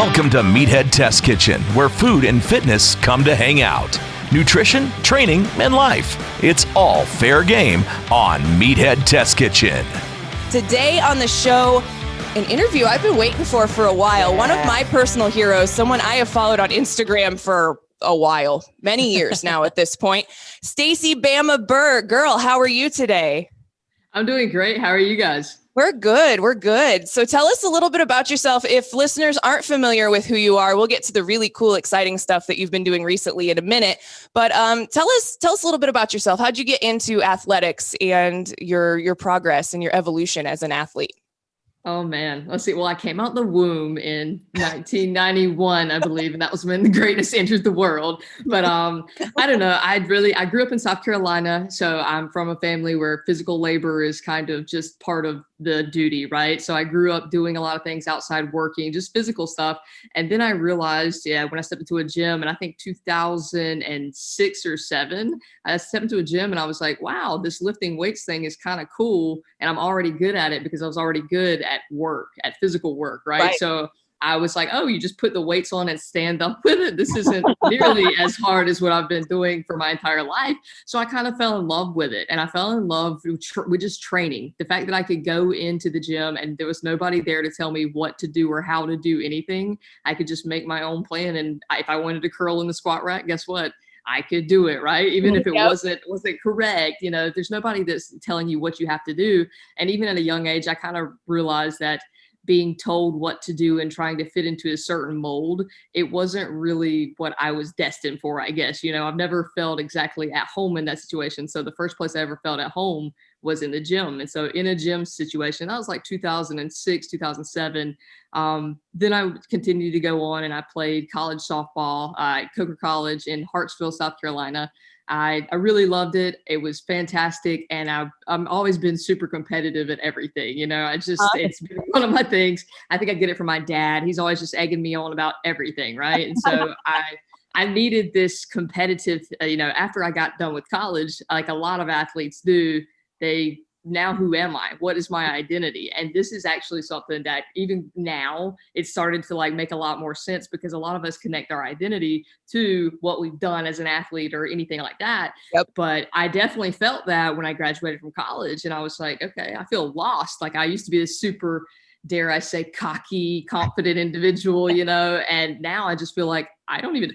Welcome to Meathead Test Kitchen, where food and fitness come to hang out. Nutrition, training, and life. It's all fair game on Meathead Test Kitchen. Today on the show, an interview I've been waiting for a while. One of my personal heroes, someone I have followed on Instagram for a while, many years now at this point. Stacy Bama Burr. Girl, how are you today? I'm doing great. How are you guys? We're good. So tell us a little bit about yourself. If listeners aren't familiar with who you are, we'll get to the really cool, exciting stuff that you've been doing recently in a minute. But tell us a little bit about yourself. How'd you get into athletics and your progress and your evolution as an athlete? Oh man, let's see. Well, I came out the womb in 1991, I believe, and that was when the greatness entered the world. But I don't know. I grew up in South Carolina, so I'm from a family where physical labor is kind of just part of the duty, right? So I grew up doing a lot of things outside working, just physical stuff. And then I realized, when I stepped into a gym, and I think 2006 or 7, I stepped into a gym and I was like, wow, this lifting weights thing is kind of cool. And I'm already good at it because I was already good at work, at physical work, right? So I was like, oh, you just put the weights on and stand up with it. This isn't nearly as hard as what I've been doing for my entire life. So I kind of fell in love with it. And I fell in love with just training. The fact that I could go into the gym and there was nobody there to tell me what to do or how to do anything. I could just make my own plan. And if I wanted to curl in the squat rack, guess what? I could do it, right? Even if it wasn't correct, there's nobody that's telling you what you have to do. And even at a young age, I kind of realized that being told what to do and trying to fit into a certain mold, it wasn't really what I was destined for, I guess. I've never felt exactly at home in that situation. So the first place I ever felt at home was in the gym. And so in a gym situation, that was like 2006, 2007. Then I continued to go on and I played college softball at Coker College in Hartsville, South Carolina. I really loved it. It was fantastic. And I've always been super competitive at everything. It's been one of my things. I think I get it from my dad. He's always just egging me on about everything. Right. And so I needed this competitive, after I got done with college, like a lot of athletes do, now who am I? What is my identity? And this is actually something that even now it's started to make a lot more sense because a lot of us connect our identity to what we've done as an athlete or anything like that. Yep. But I definitely felt that when I graduated from college and I was like, okay, I feel lost. Like I used to be this super, dare I say, cocky, confident individual, and now I just feel like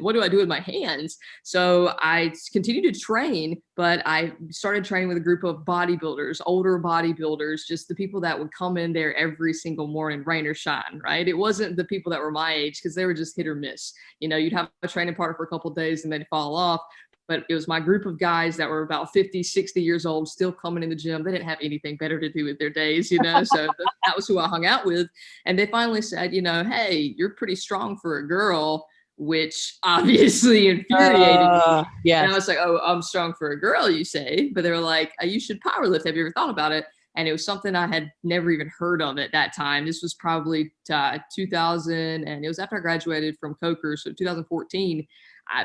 what do I do with my hands? So I continued to train, but I started training with a group of bodybuilders, older bodybuilders, just the people that would come in there every single morning, rain or shine, right? It wasn't the people that were my age because they were just hit or miss. You'd have a training partner for a couple of days and they'd fall off. But it was my group of guys that were about 50, 60 years old, still coming in the gym. They didn't have anything better to do with their days, so that was who I hung out with. And they finally said, hey, you're pretty strong for a girl, which obviously infuriated me. Yes. And I was like, oh, I'm strong for a girl, you say? But they were like, you should power lift. Have you ever thought about it? And it was something I had never even heard of at that time. This was probably 2000, and it was after I graduated from Coker, so 2014.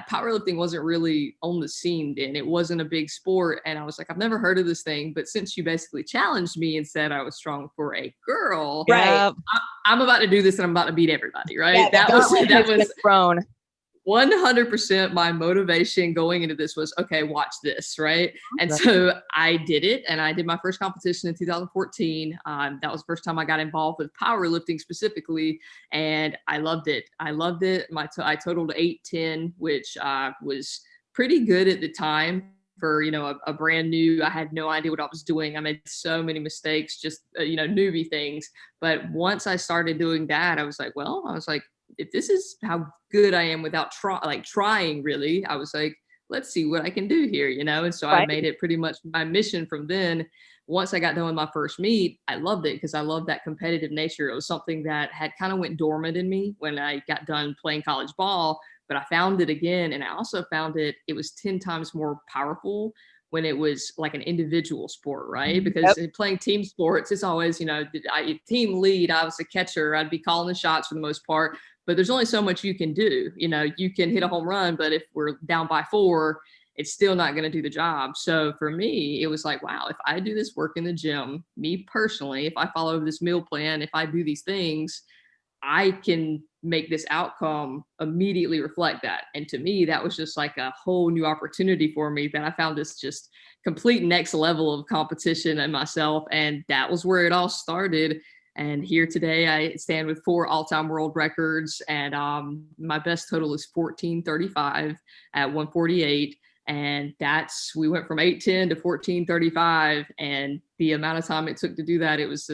Powerlifting wasn't really on the scene then. It wasn't a big sport. And I was like, I've never heard of this thing. But since you basically challenged me and said I was strong for a girl, right? I'm about to do this and I'm about to beat everybody, right? Yeah, that was thrown. 100% my motivation going into this was, okay, watch this, right? And so I did it, and I did my first competition in 2014. That was the first time I got involved with powerlifting specifically, and I loved it. I totaled 810, which was pretty good at the time for, a brand new. I had no idea what I was doing. I made so many mistakes, just, newbie things. But once I started doing that, I was like, if this is how good I am without trying really, I was like, let's see what I can do here, And so I made it pretty much my mission from then. Once I got done with my first meet, I loved it because I loved that competitive nature. It was something that had kind of went dormant in me when I got done playing college ball, but I found it again. And I also found it was 10 times more powerful when it was like an individual sport, right? Because playing team sports, it's always, team lead, I was a catcher, I'd be calling the shots for the most part. But there's only so much you can do. You can hit a home run, but if we're down by 4, it's still not going to do the job. So for me, it was like, wow, if I do this work in the gym, me personally, if I follow this meal plan, if I do these things, I can make this outcome immediately reflect that. And to me, that was just like a whole new opportunity for me, that I found this just complete next level of competition in myself. And that was where it all started. And here today, I stand with 4 all-time world records, and my best total is 14:35 at 148. And we went from 8:10 to 14:35, and the amount of time it took to do that, it was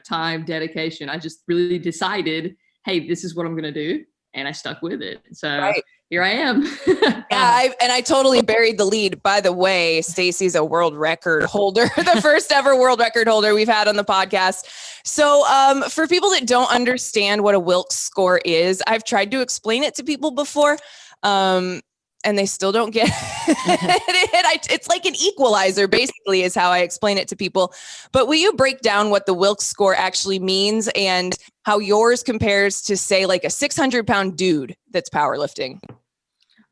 time, dedication. I just really decided, hey, this is what I'm going to do, and I stuck with it. So here I am. I totally buried the lead. By the way, Stacy's a world record holder, the first ever world record holder we've had on the podcast. So for people that don't understand what a Wilks score is, I've tried to explain it to people before, and they still don't get it. It's like an equalizer, basically, is how I explain it to people. But will you break down what the Wilks score actually means and how yours compares to, say, like a 600-pound dude that's powerlifting?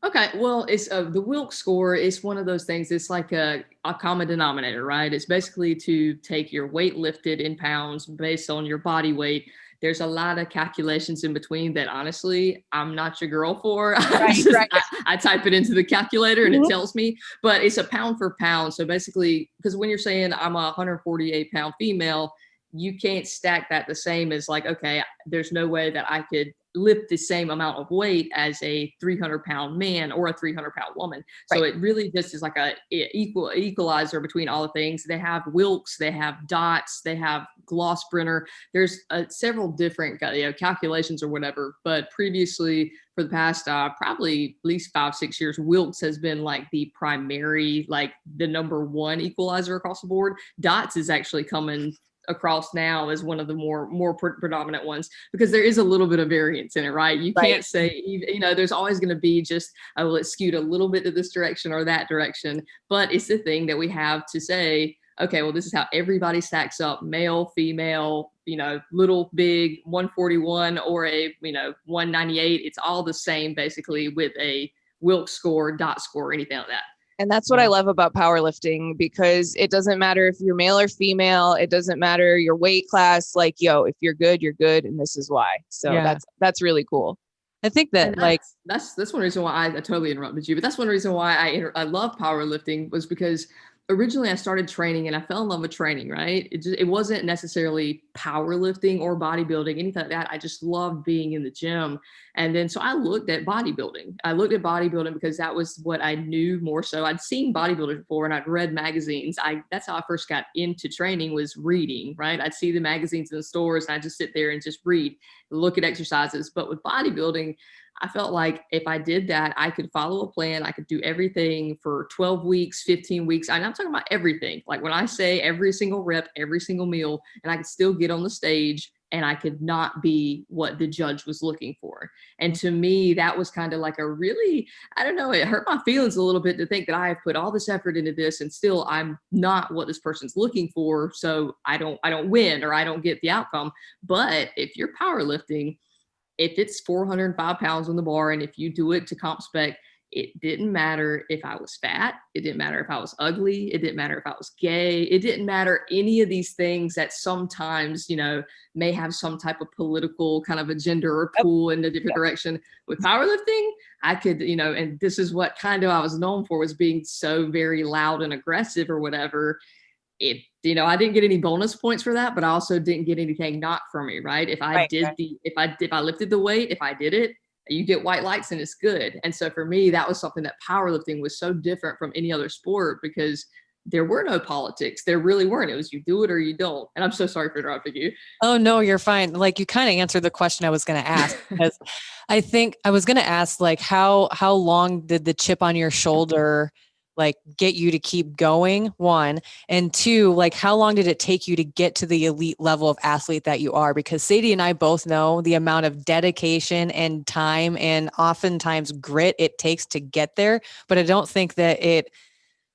Okay, well, it's the Wilks score is one of those things. It's like a common denominator, right? It's basically to take your weight lifted in pounds based on your body weight. There's a lot of calculations in between that, honestly, I'm not your girl for. I type it into the calculator and it tells me, but it's a pound for pound. So basically, because when you're saying I'm a 148-pound female, you can't stack that the same as like, okay, there's no way that I could lift the same amount of weight as a 300-pound man or a 300-pound woman. So it really just is like a equalizer between all the things. They have Wilks, they have dots, they have Glossbrenner. There's several different calculations or whatever. But previously, for the past probably at least 5-6 years, Wilks has been like the primary, like the number one equalizer across the board. Dots is actually coming across now as one of the more predominant ones, because there is a little bit of variance in it, right? You can't say, there's always going to be just, well, it's skewed a little bit to this direction or that direction, but it's the thing that we have to say, okay, well, this is how everybody stacks up, male, female, little, big, 141 or a, 198. It's all the same basically with a Wilks score, dot score, anything like that. And that's what I love about powerlifting, because it doesn't matter if you're male or female. It doesn't matter your weight class. Like, if you're good, you're good. And this is why. So that's really cool. I think that that's one reason why I totally interrupted you, but that's one reason why I love powerlifting, was because originally I started training and I fell in love with training, right? It wasn't necessarily powerlifting or bodybuilding, anything like that. I just loved being in the gym. And then, so I looked at bodybuilding. Because that was what I knew more so. I'd seen bodybuilders before and I'd read magazines. That's how I first got into training, was reading, right? I'd see the magazines in the stores and I'd just sit there and just read, look at exercises. But with bodybuilding, I felt like if I did that, I could follow a plan. I could do everything for 12 weeks, 15 weeks. And I'm talking about everything. Like when I say every single rep, every single meal, and I could still get on the stage and I could not be what the judge was looking for. And to me, that was kind of like a really, I don't know, it hurt my feelings a little bit to think that I have put all this effort into this and still I'm not what this person's looking for. So I don't win, or I don't get the outcome. But if you're powerlifting, if it's 405 pounds on the bar, and if you do it to comp spec, it didn't matter if I was fat. It didn't matter if I was ugly. It didn't matter if I was gay. It didn't matter any of these things that sometimes, may have some type of political kind of agenda or pull in a different direction. With powerlifting, I could, and this is what kind of I was known for, was being so very loud and aggressive or whatever. I didn't get any bonus points for that, but I also didn't get anything knocked from me, right? If I if I lifted the weight, if I did it, you get white lights and it's good. And so for me, that was something that powerlifting was so different from any other sport, because there were no politics. There really weren't. It was you do it or you don't. And I'm so sorry for interrupting you. Oh, no, you're fine. Like, you kind of answered the question I was going to ask, because I think I was going to ask, like, how long did the chip on your shoulder like get you to keep going, one, and two, like how long did it take you to get to the elite level of athlete that you are? Because Sadie and I both know the amount of dedication and time and oftentimes grit it takes to get there. But I don't think that it,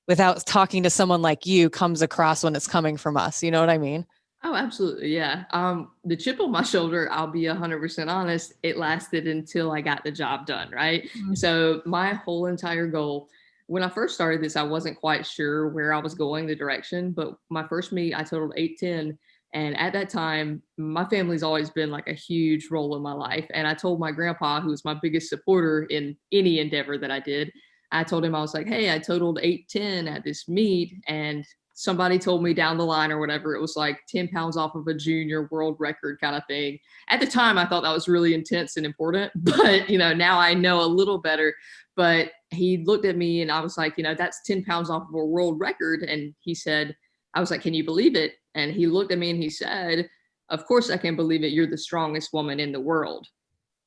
without talking to someone like you, comes across when it's coming from us. You know what I mean? Oh, absolutely. Yeah. The chip on my shoulder, I'll be 100% honest, it lasted until I got the job done. Right. Mm-hmm. So my whole entire goal, when I first started this, I wasn't quite sure where I was going, the direction, but my first meet, I totaled 810. And at that time, my family's always been like a huge role in my life. And I told my grandpa, who was my biggest supporter in any endeavor that I did, I told him, I was like, hey, I totaled 810 at this meet. And somebody told me down the line or whatever, it was like 10 pounds off of a junior world record kind of thing. At the time, I thought that was really intense and important. But, now I know a little better. But he looked at me and I was like, that's 10 pounds off of a world record. And he said, I was like, can you believe it? And he looked at me and he said, of course I can believe it. You're the strongest woman in the world.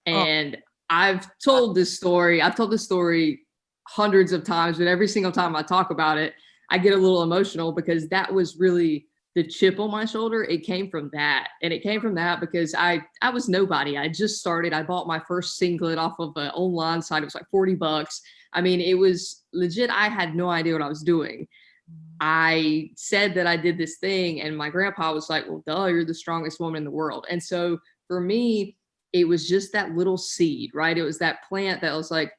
And I've told this story hundreds of times, but every single time I talk about it, I get a little emotional because that was really the chip on my shoulder. It came from that. And it came from that because I was nobody. I just started. I bought my first singlet off of an online site. It was like $40. I mean, it was legit. I had no idea what I was doing. I said that I did this thing and my grandpa was like, well, duh, you're the strongest woman in the world. And so for me, it was just that little seed, right? It was that plant that was like,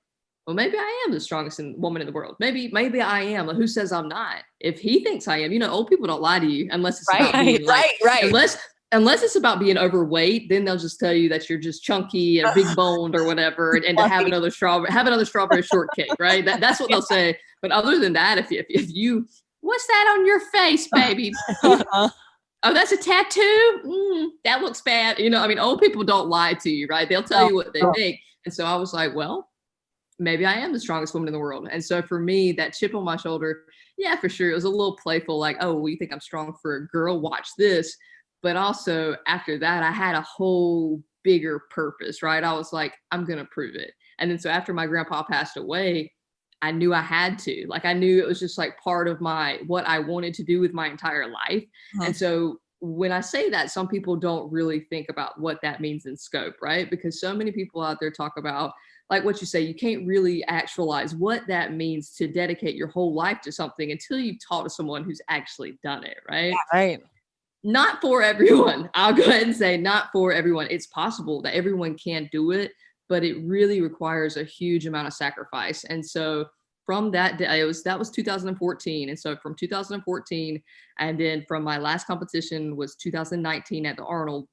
well, maybe I am the strongest woman in the world. Maybe I am. Who says I'm not? If he thinks I am, old people don't lie to you unless it's about being right. Unless it's about being overweight, then they'll just tell you that you're just chunky and big boned or whatever, and to have another strawberry shortcake, right? That's what they'll say. But other than that, if you what's that on your face, baby? Oh, that's a tattoo? That looks bad. Old people don't lie to you, right? They'll tell you what they think. And so I was like, well, maybe I am the strongest woman in the world. And so for me, that chip on my shoulder, yeah, for sure. It was a little playful, like, oh, well, you think I'm strong for a girl? Watch this. But also after that, I had a whole bigger purpose, right? I was like, I'm going to prove it. And then so after my grandpa passed away, I knew I had to. Like, I knew it was just like part of what I wanted to do with my entire life. And so when I say that, some people don't really think about what that means in scope, right? Because so many people out there talk about, like what you say, you can't really actualize what that means to dedicate your whole life to something until you've talked to someone who's actually done it, right? Right. Not for everyone. I'll go ahead and say not for everyone. It's possible that everyone can do it, but it really requires a huge amount of sacrifice. And so from that day, that was 2014. And so from 2014, and then from my last competition was 2019 at the Arnold,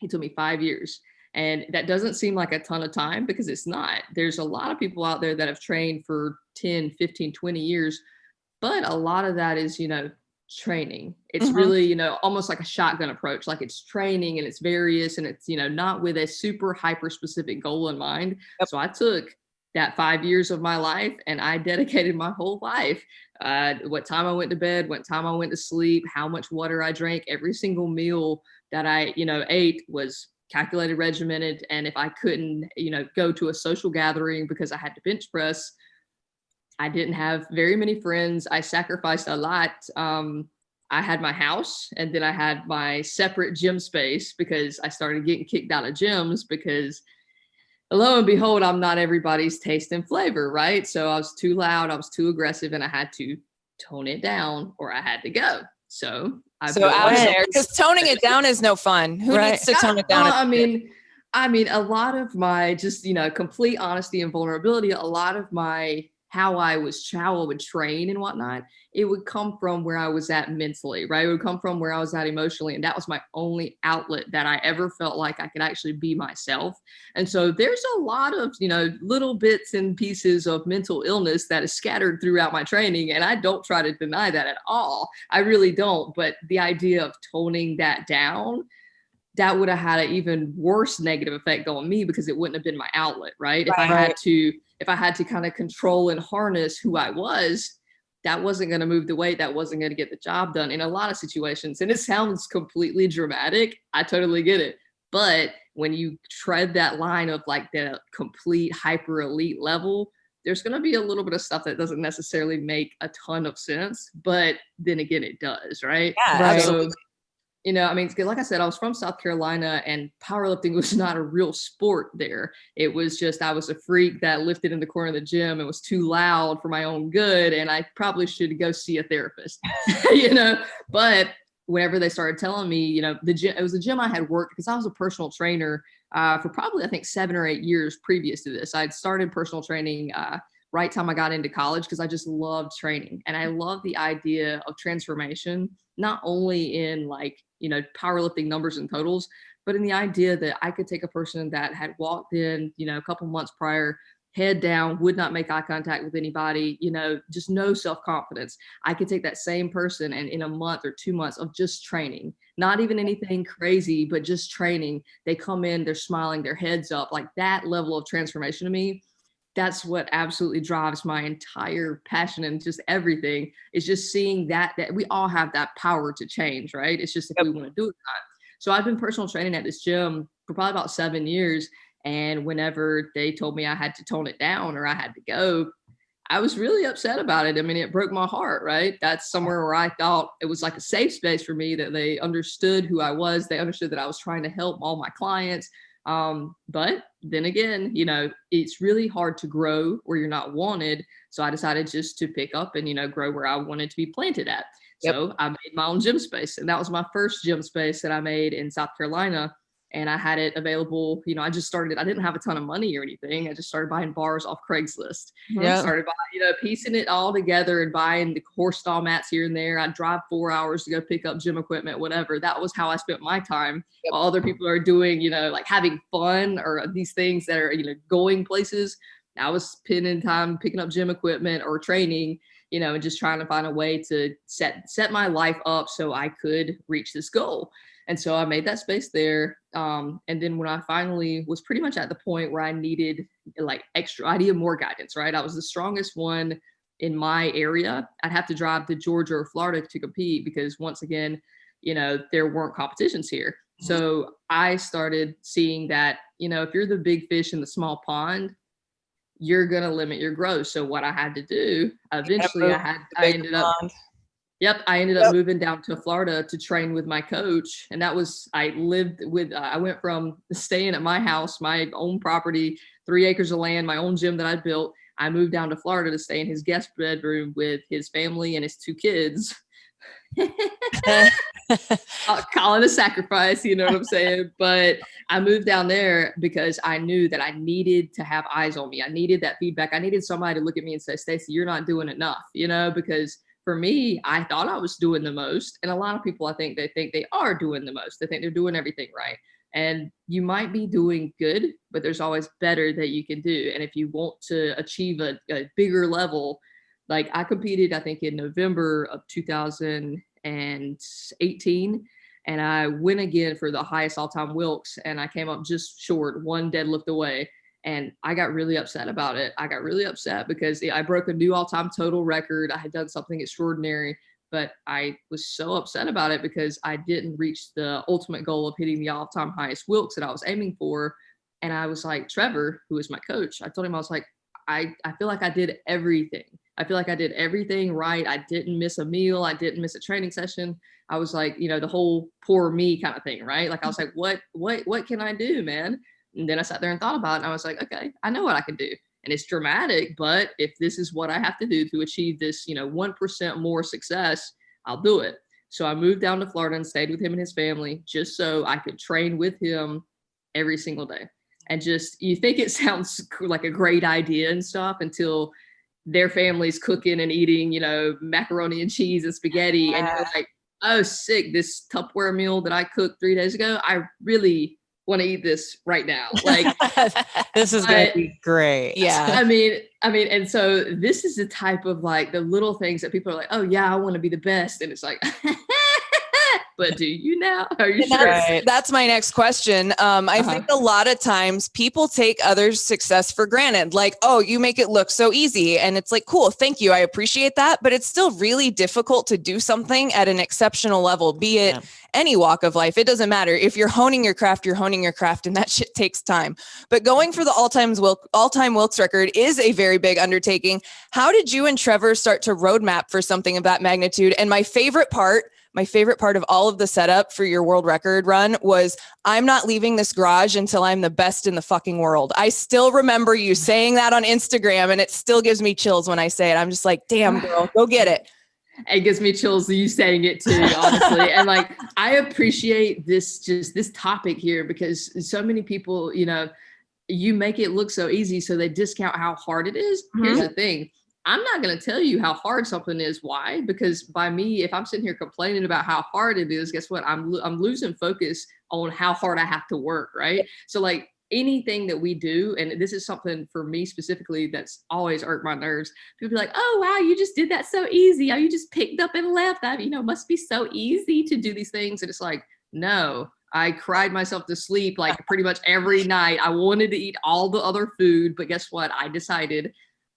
it took me 5 years. And that doesn't seem like a ton of time because it's not. There's a lot of people out there that have trained for 10, 15, 20 years, but a lot of that is, training. It's really, almost like a shotgun approach. Like it's training and it's various and it's, not with a super hyper specific goal in mind. Yep. So I took that 5 years of my life and I dedicated my whole life. What time I went to bed, what time I went to sleep, how much water I drank, every single meal that I, ate was calculated, regimented. And if I couldn't, go to a social gathering because I had to bench press, I didn't have very many friends. I sacrificed a lot. I had my house and then I had my separate gym space because I started getting kicked out of gyms because lo and behold, I'm not everybody's taste and flavor, right? So I was too loud, I was too aggressive, and I had to tone it down or I had to go. So out there, because toning it down is no fun. Who needs to tone it down? I mean, a lot of my just, complete honesty and vulnerability, a lot of my how I would train and whatnot, it would come from where I was at mentally, right? It would come from where I was at emotionally. And that was my only outlet that I ever felt like I could actually be myself. And so there's a lot of, little bits and pieces of mental illness that is scattered throughout my training. And I don't try to deny that at all. I really don't. But the idea of toning that down, that would have had an even worse negative effect on me because it wouldn't have been my outlet, right? If I had to kind of control and harness who I was, that wasn't going to move the weight. That wasn't going to get the job done in a lot of situations. And it sounds completely dramatic. I totally get it. But when you tread that line of like the complete hyper elite level, there's going to be a little bit of stuff that doesn't necessarily make a ton of sense. But then again, it does, right? Yeah, absolutely. Like I said, I was from South Carolina and powerlifting was not a real sport there. It was just, I was a freak that lifted in the corner of the gym and was too loud for my own good. And I probably should go see a therapist, but whenever they started telling me, the gym, it was a gym I had worked because I was a personal trainer for probably, I think 7 or 8 years previous to this. I'd started personal training right time I got into college because I just loved training. And I love the idea of transformation, not only in like powerlifting numbers and totals, but in the idea that I could take a person that had walked in, a couple months prior, head down, would not make eye contact with anybody, just no self-confidence. I could take that same person and in a month or 2 months of just training, not even anything crazy, but just training, they come in, they're smiling, their heads up, like that level of transformation to me. That's what absolutely drives my entire passion and just everything, is just seeing that we all have that power to change, right? It's just if we want to do it or not. So I've been personal training at this gym for probably about 7 years. And whenever they told me I had to tone it down or I had to go, I was really upset about it. I mean, it broke my heart, right? That's somewhere where I thought it was like a safe space for me, that they understood who I was. They understood that I was trying to help all my clients. But then again, it's really hard to grow where you're not wanted. So I decided just to pick up and, grow where I wanted to be planted at. Yep. So I made my own gym space, and that was my first gym space that I made in South Carolina. And I had it available, I just started, I didn't have a ton of money or anything. I just started buying bars off Craigslist. Yeah. Started buying, piecing it all together and buying the horse stall mats here and there. I'd drive 4 hours to go pick up gym equipment, whatever. That was how I spent my time. Yep. While other people are doing, like having fun or these things that are, going places. I was spending time picking up gym equipment or training, and just trying to find a way to set my life up so I could reach this goal. And so I made that space there. And then when I finally was pretty much at the point where I needed more guidance, right? I was the strongest one in my area. I'd have to drive to Georgia or Florida to compete because once again, there weren't competitions here. So I started seeing that, if you're the big fish in the small pond, you're going to limit your growth. So what I had to do, eventually I ended up moving down to Florida to train with my coach. And that was, I went from staying at my house, my own property, 3 acres of land, my own gym that I built. I moved down to Florida to stay in his guest bedroom with his family and his 2 kids. Call it a sacrifice, you know what I'm saying? But I moved down there because I knew that I needed to have eyes on me. I needed that feedback. I needed somebody to look at me and say, Stacy, you're not doing enough, because for me, I thought I was doing the most. And a lot of people, I think they are doing the most. They think they're doing everything right. And you might be doing good, but there's always better that you can do. And if you want to achieve a bigger level, like I competed, I think in November of 2018, and I went again for the highest all-time Wilks, and I came up just short, 1 deadlift away. And I got really upset about it. I got really upset because I broke a new all-time total record. I had done something extraordinary, but I was so upset about it because I didn't reach the ultimate goal of hitting the all-time highest Wilks that I was aiming for. And I was like, Trevor, who is my coach, I told him, I was like, I feel like I did everything. I feel like I did everything right. I didn't miss a meal. I didn't miss a training session. I was like, the whole poor me kind of thing, right? Like I was like, what can I do, man? And then I sat there and thought about it, and I was like, okay, I know what I can do. And it's dramatic, but if this is what I have to do to achieve this, 1% more success, I'll do it. So I moved down to Florida and stayed with him and his family just so I could train with him every single day. And just, you think it sounds like a great idea and stuff until their family's cooking and eating, macaroni and cheese and spaghetti. And you're like, oh, sick, this Tupperware meal that I cooked 3 days ago, I really want to eat this right now. Like this is going to be great. Yeah. I mean, and so this is the type of like the little things that people are like, oh yeah, I want to be the best. And it's like, but do you now? Are you sure? That's my next question. I think a lot of times people take others' success for granted. Like, oh, you make it look so easy. And it's like, cool, thank you. I appreciate that. But it's still really difficult to do something at an exceptional level, be it any walk of life. It doesn't matter. If you're honing your craft, you're honing your craft, and that shit takes time. But going for the all-time Wilks record is a very big undertaking. How did you and Trevor start to roadmap for something of that magnitude? And my favorite part of all of the setup for your world record run was, I'm not leaving this garage until I'm the best in the fucking world. I still remember you saying that on Instagram, and it still gives me chills when I say it. I'm just like, damn girl, go get it. It gives me chills you saying it too, honestly. And like, I appreciate this topic here because so many people, you make it look so easy, so they discount how hard it is. Mm-hmm. Here's the thing. I'm not going to tell you how hard something is. Why? Because by me, if I'm sitting here complaining about how hard it is, guess what? I'm losing focus on how hard I have to work. Right. So like anything that we do, and this is something for me specifically that's always irked my nerves. People be like, oh, wow, you just did that so easy. Oh, you just picked up and left. That, must be so easy to do these things. And it's like, no, I cried myself to sleep like pretty much every night. I wanted to eat all the other food, but guess what? I decided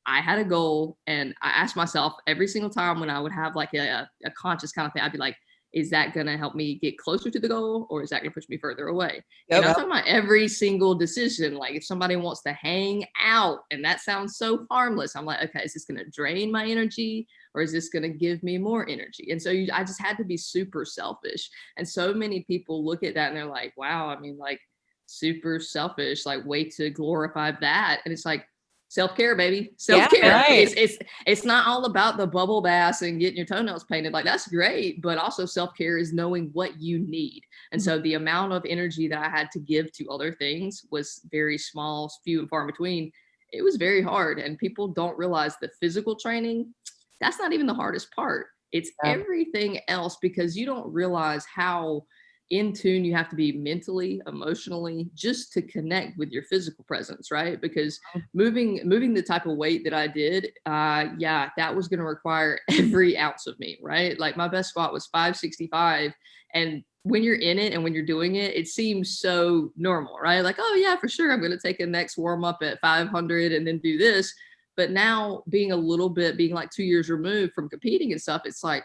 I had a goal, and I asked myself every single time when I would have like a conscious kind of thing, I'd be like, is that going to help me get closer to the goal, or is that going to push me further away? Yep. And I'm talking about every single decision. Like if somebody wants to hang out, and that sounds so harmless, I'm like, okay, is this going to drain my energy, or is this going to give me more energy? And so I just had to be super selfish. And so many people look at that and they're like, wow, like super selfish, like way to glorify that. And it's like, self-care, baby. Self-care. Yeah, right. It's not all about the bubble baths and getting your toenails painted. Like that's great, but also self-care is knowing what you need. And so the amount of energy that I had to give to other things was very small, few and far in between. It was very hard, and people don't realize the physical training, that's not even the hardest part. It's everything else, because you don't realize how in tune you have to be mentally, emotionally, just to connect with your physical presence, right? Because moving the type of weight that I did, that was going to require every ounce of me, right? Like my best squat was 565, and when you're in it and when you're doing it, it seems so normal, right? Like, oh yeah, for sure, I'm going to take a next warm up at 500 and then do this. But now being like 2 years removed from competing and stuff, it's like,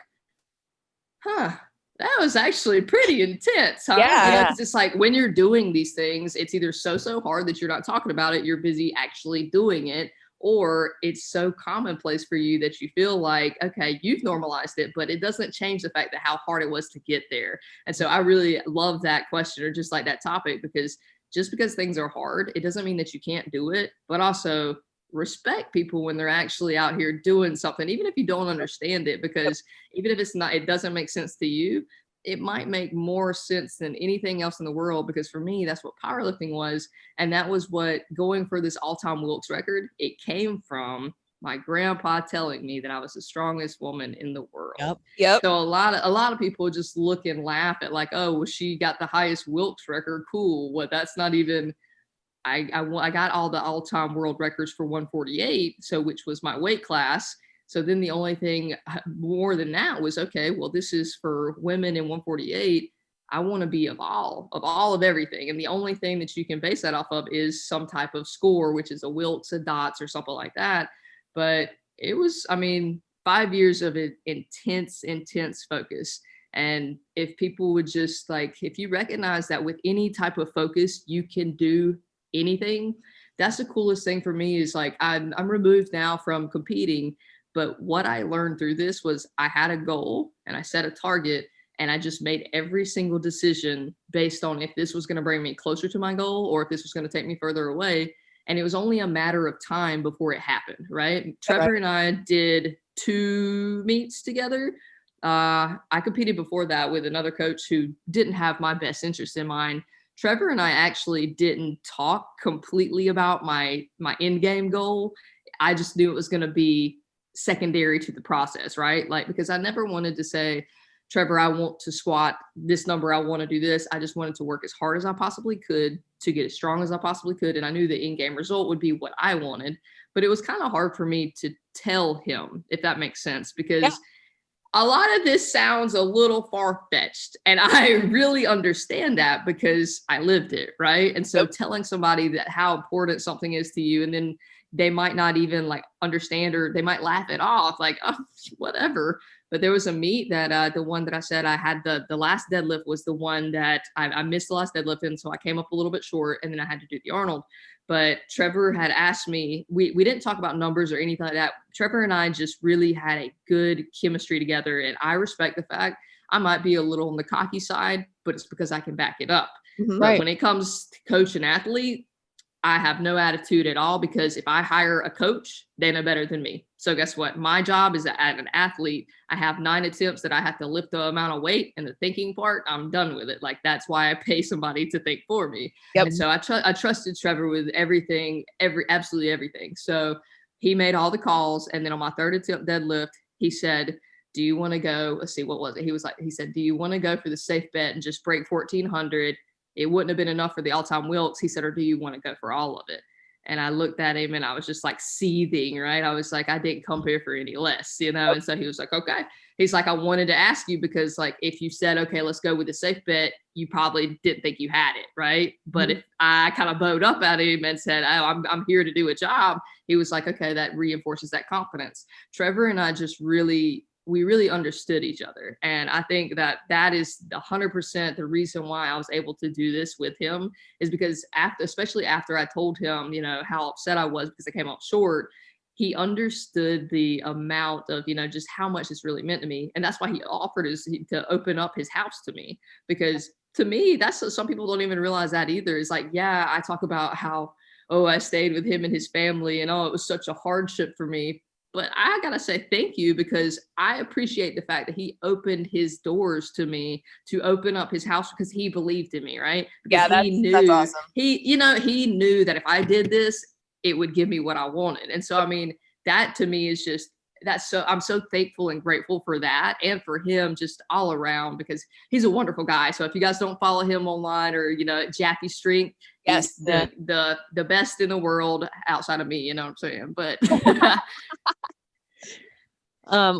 that was actually pretty intense, huh? Yeah. 'Cause it's like when you're doing these things, it's either so hard that you're not talking about it, you're busy actually doing it, or it's so commonplace for you that you feel like, okay, you've normalized it, but it doesn't change the fact that how hard it was to get there. And so I really love that question, or just like that topic, because just because things are hard, it doesn't mean that you can't do it, but also respect people when they're actually out here doing something, even if you don't understand it, because even if it doesn't make sense to you, it might make more sense than anything else in the world. Because for me, that's what powerlifting was. And that was what going for this all-time Wilks record, it came from my grandpa telling me that I was the strongest woman in the world. Yep. So a lot of people just look and laugh at like, oh, well, she got the highest Wilks record. Cool. Well, that's not even, I got all the all-time world records for 148, so which was my weight class. So then the only thing more than that was, okay, well, this is for women in 148. I want to be of all of everything. And the only thing that you can base that off of is some type of score, which is a Wilks, a dots, or something like that. But it was, 5 years of intense focus. And if people would just if you recognize that with any type of focus, you can do anything, that's the coolest thing for me. Is I'm removed now from competing, but what I learned through this was I had a goal and I set a target, and I just made every single decision based on if this was going to bring me closer to my goal or if this was going to take me further away. And it was only a matter of time before it happened, right? Trevor and I did 2 meets together. I competed before that with another coach who didn't have my best interest in mind. Trevor and I actually didn't talk completely about my end game goal. I just knew it was going to be secondary to the process, right? Because I never wanted to say, Trevor, I want to squat this number, I want to do this. I just wanted to work as hard as I possibly could to get as strong as I possibly could. And I knew the in-game result would be what I wanted, but it was kind of hard for me to tell him, if that makes sense, because a lot of this sounds a little far-fetched, and I really understand that because I lived it, right? And so telling somebody that how important something is to you, and then they might not even understand, or they might laugh it off, oh, whatever. But there was a meet that the one that I said I had the last deadlift was the one that I missed the last deadlift in, so I came up a little bit short, and then I had to do the Arnold. But Trevor had asked me, we didn't talk about numbers or anything like that. Trevor and I just really had a good chemistry together. And I respect the fact I might be a little on the cocky side, but it's because I can back it up. Mm-hmm. But when it comes to coach and athlete, I have no attitude at all, because if I hire a coach, they know better than me. So guess what? My job is as an athlete, I have 9 attempts that I have to lift the amount of weight, and the thinking part, I'm done with it. That's why I pay somebody to think for me. Yep. And so I trusted Trevor with everything, absolutely everything. So He made all the calls. And then on my third attempt deadlift, he said, do you want to go? Let's see, what was it? He said, do you want to go for the safe bet and just break 1400? It wouldn't have been enough for the all-time Wilks. He said, or do you want to go for all of it? And I looked at him and I was just like seething, right? I was like, I didn't come here for any less, you know? And so he was like, okay. He's like, I wanted to ask you because like, if you said, okay, let's go with the safe bet, you probably didn't think you had it, right? But if I kind of bowed up at him and said, oh, I'm here to do a job, he was like, okay, that reinforces that confidence. Trevor and I just really understood each other. And I think that is 100% the reason why I was able to do this with him, is because especially after I told him, you know, how upset I was because I came up short, he understood the amount of, you know, just how much this really meant to me. And that's why he offered to open up his house to me, because to me, some people don't even realize that either. It's like, yeah, I talk about how, oh, I stayed with him and his family and oh, it was such a hardship for me. But I got to say thank you, because I appreciate the fact that he opened his doors to me to open up his house because he believed in me, right? Because that's awesome. He knew that if I did this, it would give me what I wanted. And so, I mean, that to me is just, I'm so thankful and grateful for that, and for him just all around, because he's a wonderful guy. So if you guys don't follow him online, or, you know, Jackie Strength, yes, the best in the world outside of me, you know what I'm saying? But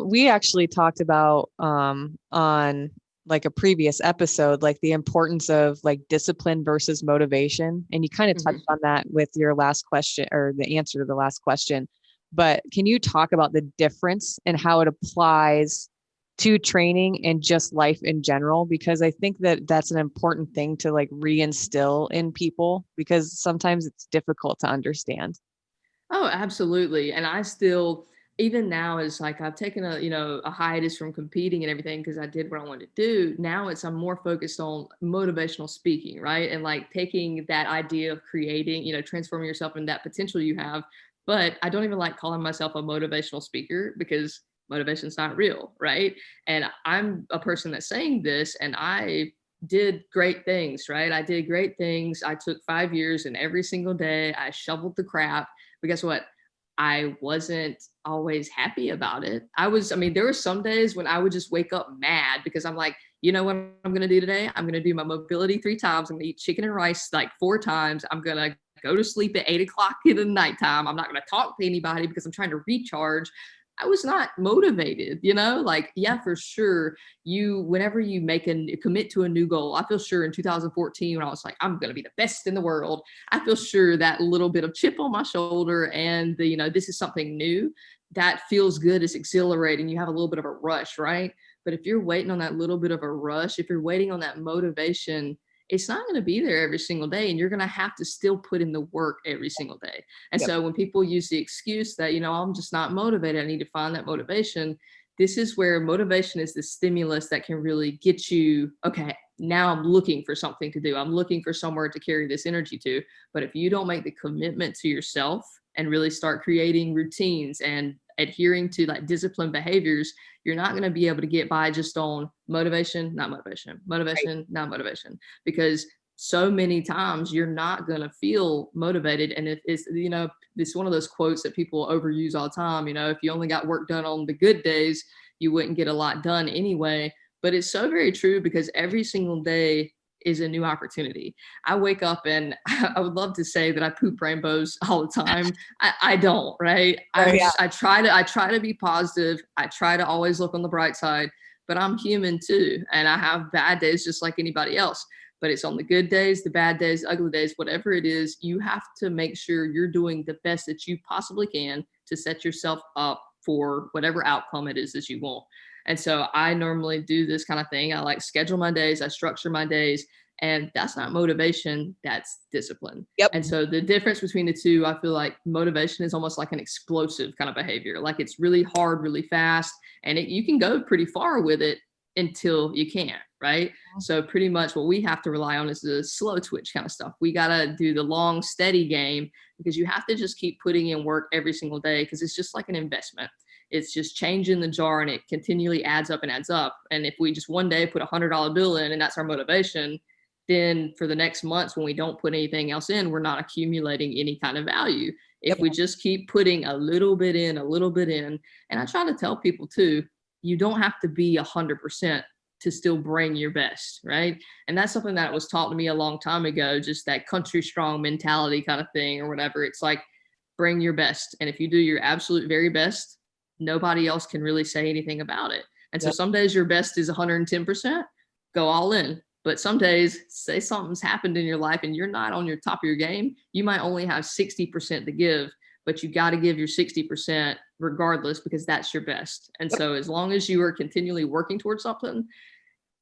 we actually talked about on like a previous episode, like the importance of like discipline versus motivation. And you kind of touched on that with your last question, or the answer to the last question. But can you talk about the difference and how it applies to training and just life in general? Because I think that that's an important thing to like reinstill in people, because sometimes it's difficult to understand. Oh, absolutely. And I still, even now, is like, I've taken a hiatus from competing and everything because I did what I wanted to do. Now I'm more focused on motivational speaking, right? And like taking that idea of creating, you know, transforming yourself in that potential you have. But I don't even like calling myself a motivational speaker, because motivation's not real, right? And I'm a person that's saying this, and I did great things, right? I did great things. I took 5 years, and every single day I shoveled the crap. But guess what? I wasn't always happy about it. There were some days when I would just wake up mad because I'm like, you know what I'm going to do today? I'm going to do my mobility 3 times. I'm going to eat chicken and rice like 4 times. I'm going to go to sleep at 8 o'clock in the nighttime. I'm not going to talk to anybody because I'm trying to recharge. I was not motivated, you know, like, yeah, for sure. Whenever you commit to a new goal, I feel sure in 2014, when I was like, I'm going to be the best in the world, I feel sure that little bit of chip on my shoulder and this is something new, that feels good. It's exhilarating. You have a little bit of a rush, right? But if you're waiting on that little bit of a rush, if you're waiting on that motivation, it's not going to be there every single day, and you're going to have to still put in the work every single day. And so when people use the excuse that, I'm just not motivated, I need to find that motivation. This is where motivation is the stimulus that can really get you, okay, now I'm looking for something to do. I'm looking for somewhere to carry this energy to. But if you don't make the commitment to yourself and really start creating routines and adhering to like disciplined behaviors, you're not going to be able to get by just on motivation, not motivation, motivation, not motivation, because so many times you're not going to feel motivated. And it's one of those quotes that people overuse all the time. If you only got work done on the good days, you wouldn't get a lot done anyway. But it's so very true, because every single day is a new opportunity. I wake up and I would love to say that I poop rainbows all the time. I don't, right? I try to be positive. I try to always look on the bright side, but I'm human too. And I have bad days just like anybody else, but it's on the good days, the bad days, ugly days, whatever it is, you have to make sure you're doing the best that you possibly can to set yourself up for whatever outcome it is that you want. And so I normally do this kind of thing. I like schedule my days. I structure my days. And that's not motivation. That's discipline. Yep. And so the difference between the two, I feel like motivation is almost like an explosive kind of behavior. Like it's really hard, really fast. And you can go pretty far with it until you can't, right? So pretty much what we have to rely on is the slow twitch kind of stuff. We got to do the long, steady game, because you have to just keep putting in work every single day, because it's just like an investment. It's just changing the jar, and it continually adds up and adds up. And if we just one day put $100 bill in and that's our motivation, then for the next months, when we don't put anything else in, we're not accumulating any kind of value. If we just keep putting a little bit in, and I try to tell people too, you don't have to be 100% to still bring your best, right? And that's something that was taught to me a long time ago, just that country strong mentality kind of thing or whatever. It's like, bring your best. And if you do your absolute very best, nobody else can really say anything about it. And so some days your best is 110%, go all in. But some days, say something's happened in your life and you're not on your top of your game, you might only have 60% to give, but you got to give your 60% regardless, because that's your best. And so as long as you are continually working towards something,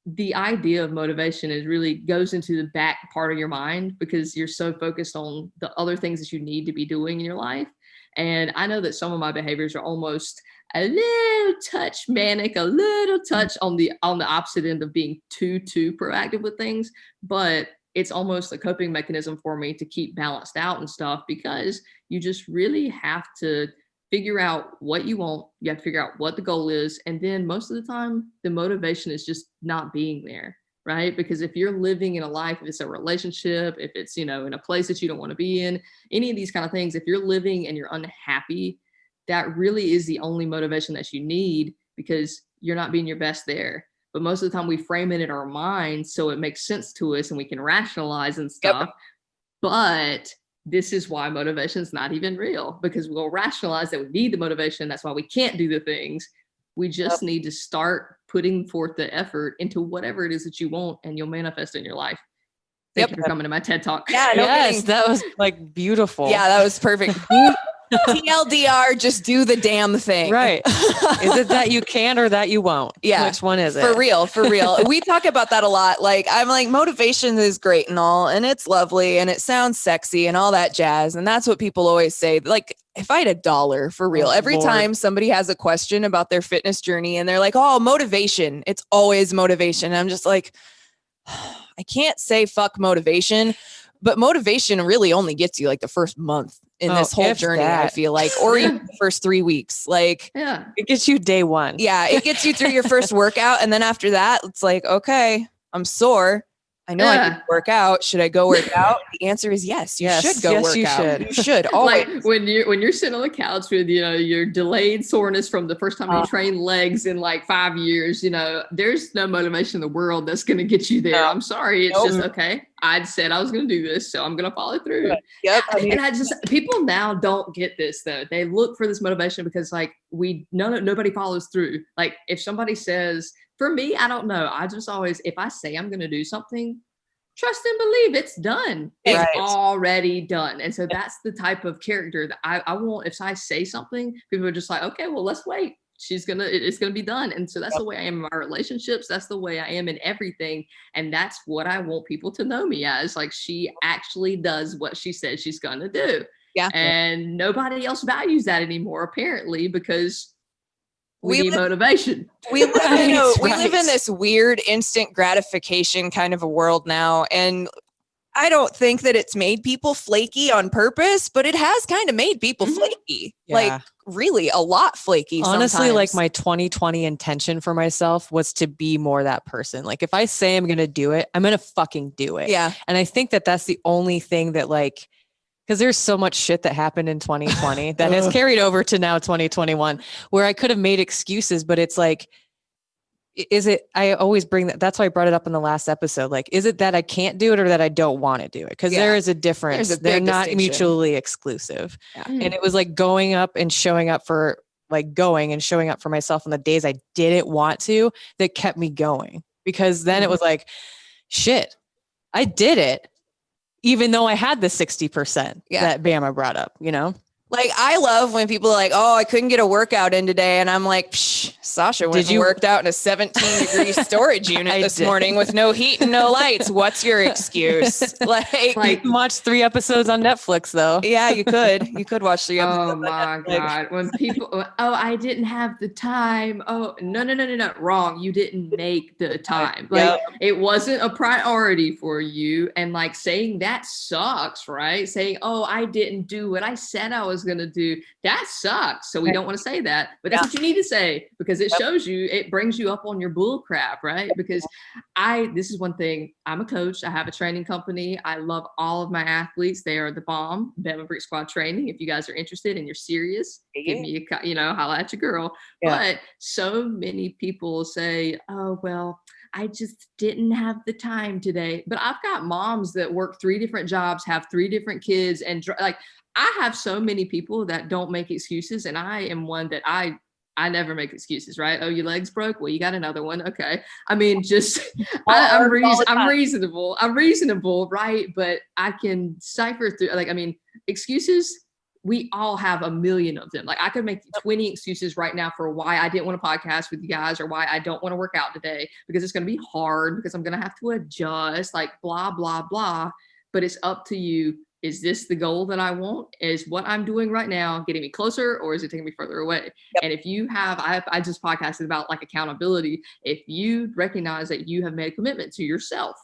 the idea of motivation is really goes into the back part of your mind, because you're so focused on the other things that you need to be doing in your life. And I know that some of my behaviors are almost a little touch manic, a little touch on the opposite end of being too proactive with things, but it's almost a coping mechanism for me to keep balanced out and stuff, because you just really have to figure out what you want. You have to figure out what the goal is. And then most of the time, the motivation is just not being there, right? Because if you're living in a life, if it's a relationship, if it's, in a place that you don't want to be in, any of these kind of things, if you're living and you're unhappy, that really is the only motivation that you need, because you're not being your best there. But most of the time we frame it in our minds so it makes sense to us and we can rationalize and stuff. But this is why motivation is not even real, because we'll rationalize that we need the motivation. That's why we can't do the things. We just need to start putting forth the effort into whatever it is that you want, and you'll manifest in your life. Thank you for coming to my TED Talk. Yeah, that was like beautiful. Yeah, that was perfect. TLDR, just do the damn thing. Right. Is it that you can or that you won't? Yeah. Which one is it? For real. We talk about that a lot. Like, I'm like, motivation is great and all, and it's lovely and it sounds sexy and all that jazz. And that's what people always say. Like, if I had $1 for real, every time somebody has a question about their fitness journey and they're like, oh, motivation, it's always motivation. And I'm just like, I can't say fuck motivation, but motivation really only gets you like the first month in this whole journey, I feel like, or even the first 3 weeks. Like, it gets you day one. Yeah. It gets you through your first workout. And then after that, it's like, okay, I'm sore. I know I need to work out. Should I go work out? The answer is yes. You should go work out. You should. Always. Like when you're sitting on the couch with, your delayed soreness from the first time you trained legs in like 5 years, there's no motivation in the world that's going to get you there. I'm sorry. It's just, okay, I said I was going to do this, so I'm going to follow through. Yep. And people now don't get this though. They look for this motivation because like nobody follows through. Like if somebody says, for me, I don't know. I just always, if I say I'm going to do something, trust and believe it's done. It's already done. And so that's the type of character that I want. If I say something, people are just like, okay, well, let's wait. It's going to be done. And so that's the way I am in my relationships. That's the way I am in everything. And that's what I want people to know me as. Like, she actually does what she says she's going to do. Yeah. And nobody else values that anymore, apparently, because we need motivation. We live in this weird instant gratification kind of a world now. And I don't think that it's made people flaky on purpose, but it has kind of made people flaky. Yeah. Like really a lot flaky. Honestly, sometimes. Like my 2020 intention for myself was to be more that person. Like if I say I'm going to do it, I'm going to fucking do it. Yeah. And I think that that's the only thing that like, because there's so much shit that happened in 2020 that has carried over to now 2021 where I could have made excuses, but it's like, I always bring that. That's why I brought it up in the last episode. Like, is it that I can't do it or that I don't want to do it? Because there is a difference. They're not mutually exclusive. Yeah. And it was like going up and showing up for myself on the days I didn't want to that kept me going. Because then it was like, shit, I did it. Even though I had the 60% that Bama brought up, Like, I love when people are like, oh, I couldn't get a workout in today. And I'm like, Sausha went and worked out in a 17-degree storage unit this morning with no heat and no lights. What's your excuse? Like you can watch 3 episodes on Netflix, though. Yeah, you could. You could watch 3 episodes. Oh, my God. When people, I didn't have the time. Oh, no. Wrong. You didn't make the time. Like, it wasn't a priority for you. And, like, saying that sucks, right? Saying, oh, I didn't do what I said I was was going to do. That sucks. So we don't want to say that, but that's what you need to say, because it shows you, it brings you up on your bull crap, right? Because this is one thing. I'm a coach. I have a training company. I love all of my athletes. They are the bomb. Bama Brick Squad Training. If you guys are interested and you're serious, give me holla at your girl. But so many people say, oh, well, I just didn't have the time today. But I've got moms that work 3 different jobs, have 3 different kids. And like, I have so many people that don't make excuses. And I am one that I never make excuses, right? Oh, your leg's broke? Well, you got another one. Okay. I mean, just, I'm reasonable, right? But I can cipher through, excuses. We all have a million of them. Like, I could make 20 excuses right now for why I didn't want to podcast with you guys, or why I don't want to work out today, because it's going to be hard, because I'm going to have to adjust, like blah, blah, blah. But it's up to you. Is this the goal that I want? Is what I'm doing right now getting me closer, or is it taking me further away? And if you have, I just podcasted about like accountability. If you recognize that you have made a commitment to yourself,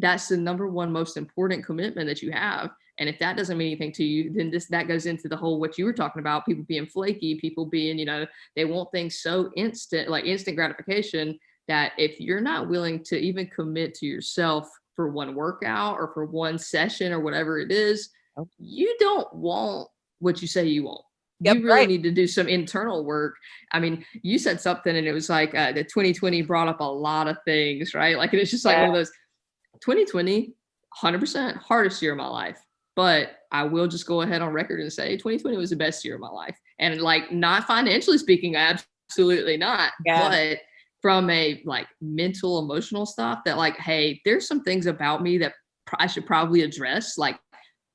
that's the number one most important commitment that you have. And if that doesn't mean anything to you, then that goes into the whole, what you were talking about, people being flaky, people being, they want things so instant, like instant gratification, that if you're not willing to even commit to yourself for one workout or for one session or whatever it is, you don't want what you say you want. You really need to do some internal work. I mean, you said something and it was like the 2020 brought up a lot of things, right? Like, it's just like one of those 2020, 100% hardest year of my life. But I will just go ahead on record and say 2020 was the best year of my life. And like, not financially speaking, absolutely not. But from a like mental, emotional stuff, that like, hey, there's some things about me that I should probably address, like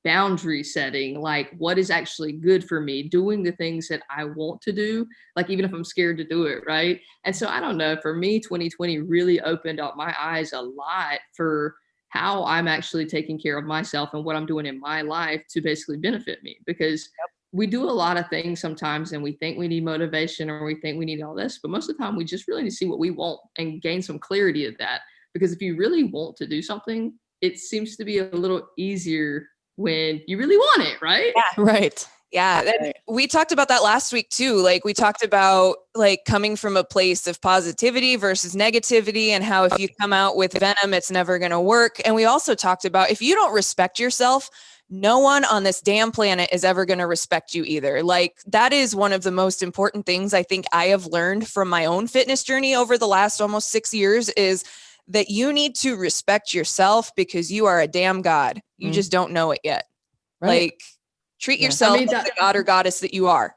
boundary setting, like what is actually good for me, doing the things that I want to do, like even if I'm scared to do it, right? And so I don't know, for me, 2020 really opened up my eyes a lot for how I'm actually taking care of myself and what I'm doing in my life to basically benefit me. Because we do a lot of things sometimes and we think we need motivation or we think we need all this, but most of the time we just really need to see what we want and gain some clarity of that. Because if you really want to do something, it seems to be a little easier when you really want it, right? Yeah. Right. Yeah. We talked about that last week too. Like, we talked about like coming from a place of positivity versus negativity, and how if you come out with venom, it's never going to work. And we also talked about, if you don't respect yourself, no one on this damn planet is ever going to respect you either. Like, that is one of the most important things I think I have learned from my own fitness journey over the last almost 6 years, is that you need to respect yourself, because you are a damn god. You just don't know it yet. Right. Like, treat yourself like the god or goddess that you are.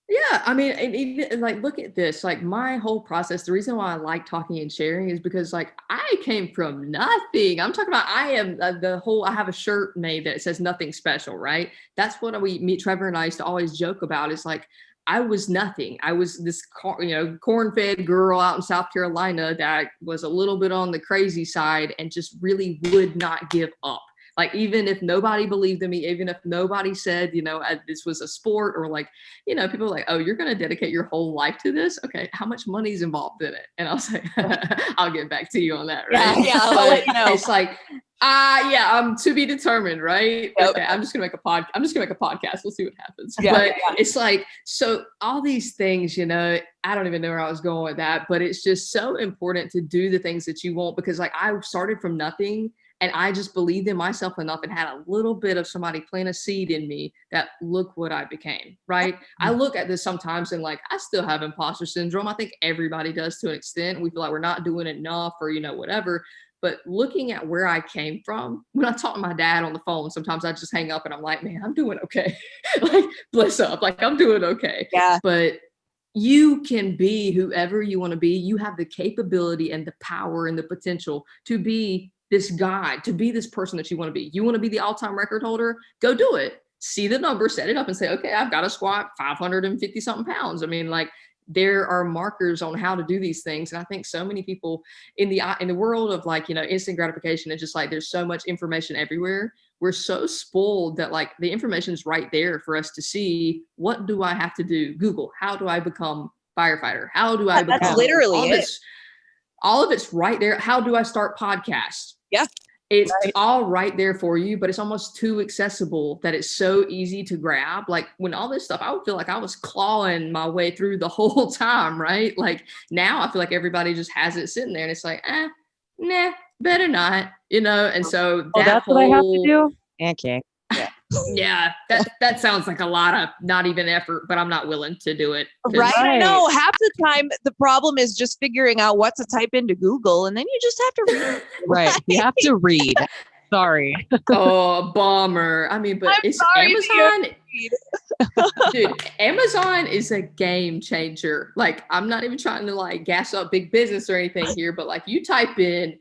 Yeah. I mean, and even like, look at this, like my whole process, the reason why I like talking and sharing is because like I came from nothing. I'm talking about, I am I have a shirt made that says nothing special, right? That's what Trevor and I used to always joke about. It's like, I was nothing. I was this, corn-fed girl out in South Carolina that was a little bit on the crazy side and just really would not give up. Like, even if nobody believed in me, even if nobody said, this was a sport, or like, people are like, oh, you're going to dedicate your whole life to this? Okay. How much money is involved in it? And I'll say, I'll get back to you on that. Right. Yeah. I'll let you know. It's like, I'm to be determined, right? Yep. Okay. I'm just going to make a podcast. We'll see what happens. But it's like, so all these things, I don't even know where I was going with that, but it's just so important to do the things that you want, because like I started from nothing. And I just believed in myself enough and had a little bit of somebody plant a seed in me that look what I became, right? I look at this sometimes and like, I still have imposter syndrome. I think everybody does to an extent. We feel like we're not doing enough or, whatever. But looking at where I came from, when I talk to my dad on the phone, sometimes I just hang up and I'm like, man, I'm doing okay. Like, bless up, like I'm doing okay. Yeah. But you can be whoever you want to be. You have the capability and the power and the potential to be this guy, to be this person that you want to be. You want to be the all-time record holder? Go do it. See the number, set it up and say, okay, I've got to squat 550 something pounds. I mean, like, there are markers on how to do these things. And I think so many people in the world of like, instant gratification, it's just like, there's so much information everywhere. We're so spoiled that like the information is right there for us to see. What do I have to do? Google, how do I become firefighter? How do I become? That's literally all of it's right there. How do I start podcasts? Yeah. it's all right there for you, but it's almost too accessible that it's so easy to grab. Like when all this stuff, I would feel like I was clawing my way through the whole time, right? Like now I feel like everybody just has it sitting there and it's like, nah, better not, And so that's what I have to do. Okay. Yeah, that sounds like a lot of not even effort, but I'm not willing to do it. Right. I know. Half the time, the problem is just figuring out what to type into Google, and then you just have to read. Right. You have to read. Sorry. Oh, bummer. I mean, but it's Amazon. Dude, Amazon is a game changer. Like, I'm not even trying to like gas up big business or anything here, but like you type in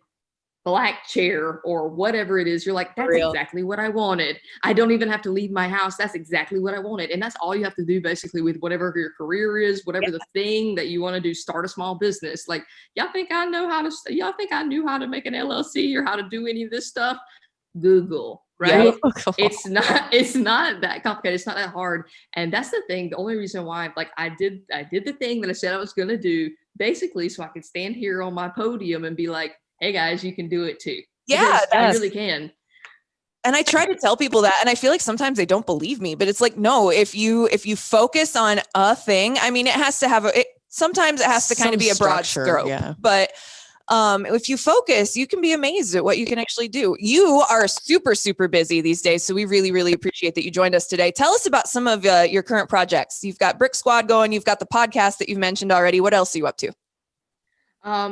black chair or whatever it is, you're like, that's exactly what I wanted. I don't even have to leave my house. That's exactly what I wanted. And that's all you have to do basically with whatever your career is, whatever the thing that you want to do, start a small business. Like, y'all think I knew how to make an LLC or how to do any of this stuff? Google, right? Yeah. It's not that complicated. It's not that hard. And that's the thing. The only reason why, like I did the thing that I said I was going to do basically so I could stand here on my podium and be like, hey guys, you can do it too. Yeah, I really can. And I try to tell people that, and I feel like sometimes they don't believe me, but it's like, no, if you focus on a thing, I mean, it has to have sometimes it has to kind of be a broad stroke, but if you focus, you can be amazed at what you can actually do. You are super, super busy these days. So we really, really appreciate that you joined us today. Tell us about some of your current projects. You've got Brick Squad going. You've got the podcast that you've mentioned already. What else are you up to?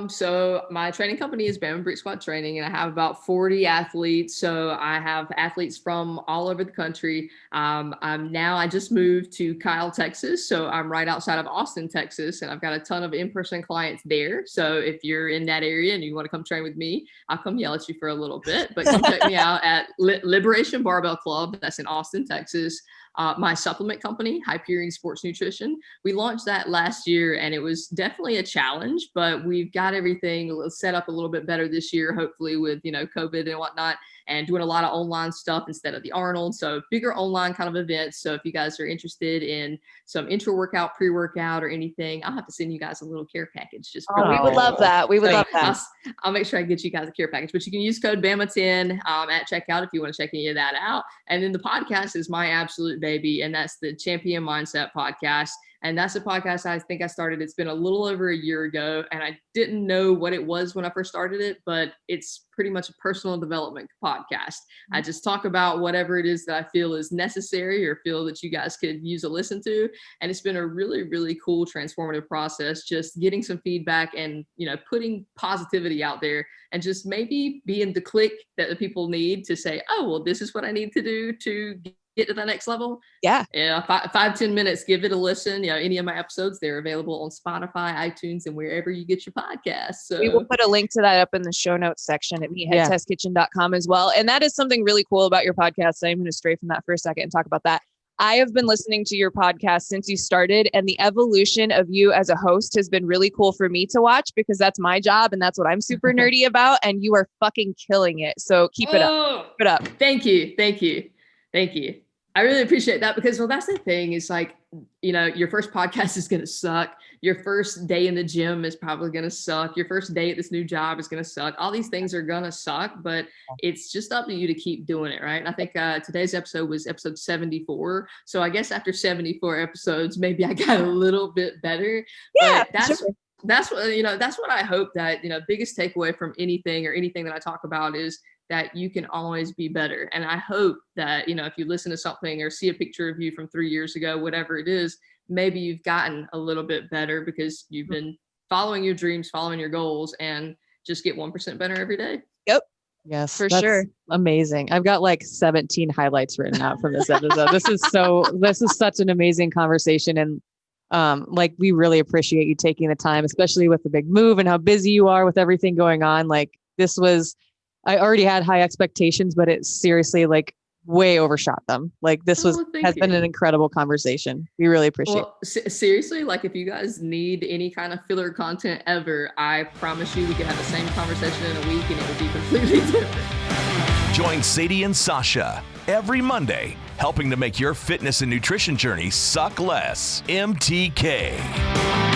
So my training company is Bama Brick Squad Training, and I have about 40 athletes. So I have athletes from all over the country. I just moved to Kyle, Texas. So I'm right outside of Austin, Texas, and I've got a ton of in-person clients there. So if you're in that area and you want to come train with me, I'll come yell at you for a little bit, but come check me out at Liberation Barbell Club. That's in Austin, Texas. My supplement company, Hyperion Sports Nutrition. We launched that last year and it was definitely a challenge, but we've got everything set up a little bit better this year, hopefully with, COVID and whatnot, and doing a lot of online stuff instead of the Arnold. So bigger online kind of events. So if you guys are interested in some intro workout, pre-workout or anything, I'll have to send you guys a little care package. We would love that. We would love that. I'll make sure I get you guys a care package, but you can use code BAMA10 at checkout if you want to check any of that out. And then the podcast is my absolute baby, and that's the Champion Mindset Podcast. And that's a podcast I think I started. It's been a little over a year ago, and I didn't know what it was when I first started it, but it's pretty much a personal development podcast. I just talk about whatever it is that I feel is necessary or feel that you guys could use a listen to. And it's been a really, really cool, transformative process, just getting some feedback and, putting positivity out there and just maybe being the click that the people need to say, oh, well, this is what I need to do to get to the next level. Yeah. 5-10 minutes, give it a listen. Any of my episodes, they're available on Spotify, iTunes, and wherever you get your podcasts. So we will put a link to that up in the show notes section at meatheadtestkitchen.com as well. And that is something really cool about your podcast. I'm going to stray from that for a second and talk about that. I have been listening to your podcast since you started, and the evolution of you as a host has been really cool for me to watch because that's my job and that's what I'm super nerdy about. And you are fucking killing it. So keep it up. Keep it up. Thank you. I really appreciate that because, that's the thing is like, your first podcast is going to suck. Your first day in the gym is probably going to suck. Your first day at this new job is going to suck. All these things are going to suck, but it's just up to you to keep doing it. Right. And I think today's episode was episode 74. So I guess after 74 episodes, maybe I got a little bit better. Yeah. But that's what I hope that, biggest takeaway from anything that I talk about is that you can always be better. And I hope that, if you listen to something or see a picture of you from 3 years ago, whatever it is, maybe you've gotten a little bit better because you've been following your dreams, following your goals, and just get 1% better every day. Yep. Yes, for sure. Amazing. I've got like 17 highlights written out from this episode. This is such an amazing conversation. And we really appreciate you taking the time, especially with the big move and how busy you are with everything going on. I already had high expectations, but it seriously way overshot them. Has been an incredible conversation. We really appreciate it. Seriously, if you guys need any kind of filler content ever, I promise you we could have the same conversation in a week and it would be completely different. Join Sadie and Sausha every Monday, helping to make your fitness and nutrition journey suck less. MTK.